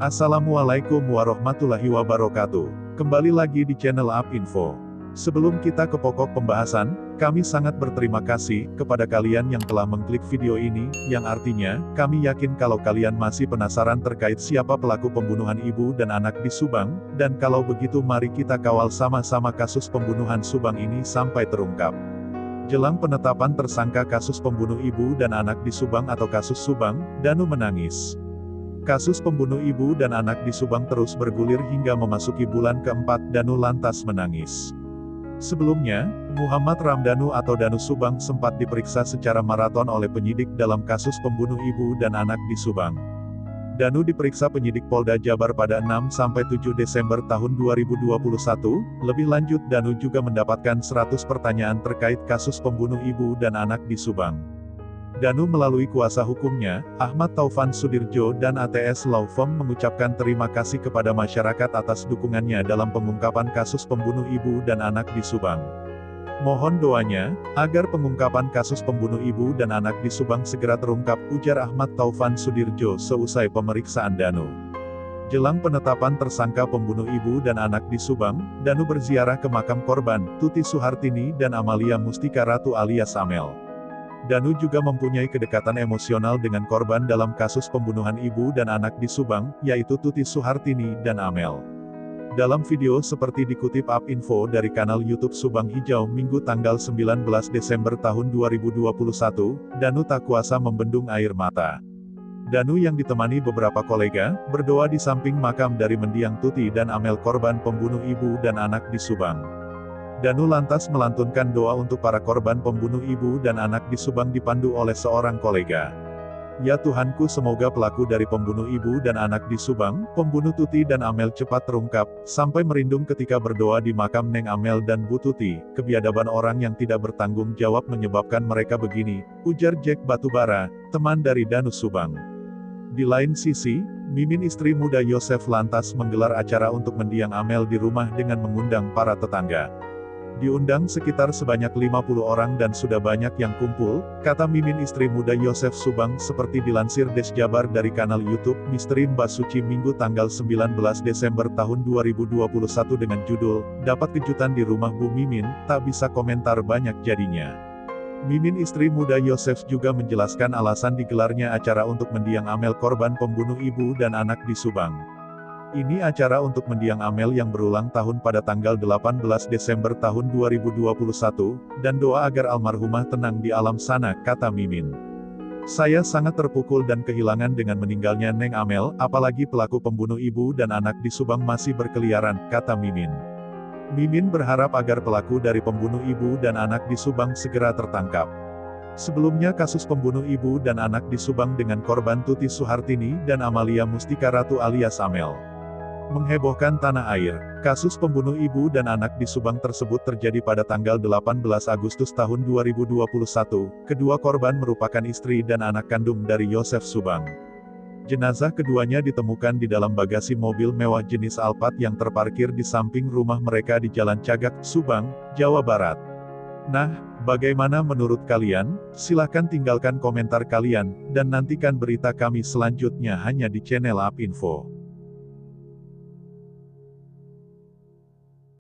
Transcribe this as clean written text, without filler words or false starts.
Assalamualaikum warahmatullahi wabarakatuh. Kembali lagi di channel UpInfo. Sebelum kita ke pokok pembahasan, kami sangat berterima kasih kepada kalian yang telah mengklik video ini, yang artinya, kami yakin kalau kalian masih penasaran terkait siapa pelaku pembunuhan ibu dan anak di Subang, dan kalau begitu mari kita kawal sama-sama kasus pembunuhan Subang ini sampai terungkap. Jelang penetapan tersangka kasus pembunuh ibu dan anak di Subang atau kasus Subang, Danu menangis. Kasus pembunuh ibu dan anak di Subang terus bergulir hingga memasuki bulan keempat, Danu lantas menangis. Sebelumnya, Muhammad Ramdhanu atau Danu Subang sempat diperiksa secara maraton oleh penyidik dalam kasus pembunuh ibu dan anak di Subang. Danu diperiksa penyidik Polda Jabar pada 6-7 Desember tahun 2021, lebih lanjut Danu juga mendapatkan 100 pertanyaan terkait kasus pembunuh ibu dan anak di Subang. Danu melalui kuasa hukumnya, Ahmad Taufan Sudirjo dan ATS Law Firm mengucapkan terima kasih kepada masyarakat atas dukungannya dalam pengungkapan kasus pembunuh ibu dan anak di Subang. Mohon doanya, agar pengungkapan kasus pembunuh ibu dan anak di Subang segera terungkap, ujar Ahmad Taufan Sudirjo seusai pemeriksaan Danu. Jelang penetapan tersangka pembunuh ibu dan anak di Subang, Danu berziarah ke makam korban, Tuti Suhartini dan Amalia Mustika Ratu alias Amel. Danu juga mempunyai kedekatan emosional dengan korban dalam kasus pembunuhan ibu dan anak di Subang, yaitu Tuti Suhartini dan Amel. Dalam video seperti dikutip UpInfo dari kanal YouTube Subang Hijau Minggu tanggal 19 Desember tahun 2021, Danu tak kuasa membendung air mata. Danu yang ditemani beberapa kolega, berdoa di samping makam dari mendiang Tuti dan Amel korban pembunuh ibu dan anak di Subang. Danu lantas melantunkan doa untuk para korban pembunuh ibu dan anak di Subang dipandu oleh seorang kolega. Ya Tuhanku, semoga pelaku dari pembunuh ibu dan anak di Subang, pembunuh Tuti dan Amel cepat terungkap, sampai merindung ketika berdoa di makam Neng Amel dan Bu Tuti. Kebiadaban orang yang tidak bertanggung jawab menyebabkan mereka begini, ujar Jack Batubara, teman dari Danu Subang. Di lain sisi, Mimin istri muda Yosef lantas menggelar acara untuk mendiang Amel di rumah dengan mengundang para tetangga. Diundang sekitar sebanyak 50 orang dan sudah banyak yang kumpul, kata Mimin istri muda Yosef Subang seperti dilansir Des Jabar dari kanal YouTube Misteri Mbak Suci Minggu tanggal 19 Desember tahun 2021 dengan judul, Dapat Kejutan di Rumah Bu Mimin, tak bisa komentar banyak jadinya. Mimin istri muda Yosef juga menjelaskan alasan digelarnya acara untuk mendiang Amel korban pembunuh ibu dan anak di Subang. Ini acara untuk mendiang Amel yang berulang tahun pada tanggal 18 Desember tahun 2021, dan doa agar almarhumah tenang di alam sana, kata Mimin. Saya sangat terpukul dan kehilangan dengan meninggalnya Neng Amel, apalagi pelaku pembunuh ibu dan anak di Subang masih berkeliaran, kata Mimin. Mimin berharap agar pelaku dari pembunuh ibu dan anak di Subang segera tertangkap. Sebelumnya kasus pembunuh ibu dan anak di Subang dengan korban Tuti Suhartini dan Amalia Mustika Ratu alias Amel menghebohkan tanah air. Kasus pembunuh ibu dan anak di Subang tersebut terjadi pada tanggal 18 Agustus tahun 2021. Kedua korban merupakan istri dan anak kandung dari Yosef Subang. Jenazah keduanya ditemukan di dalam bagasi mobil mewah jenis Alphard yang terparkir di samping rumah mereka di Jalan Cagak, Subang, Jawa Barat. Nah, bagaimana menurut kalian? Silahkan tinggalkan komentar kalian, dan nantikan berita kami selanjutnya hanya di channel UpInfo.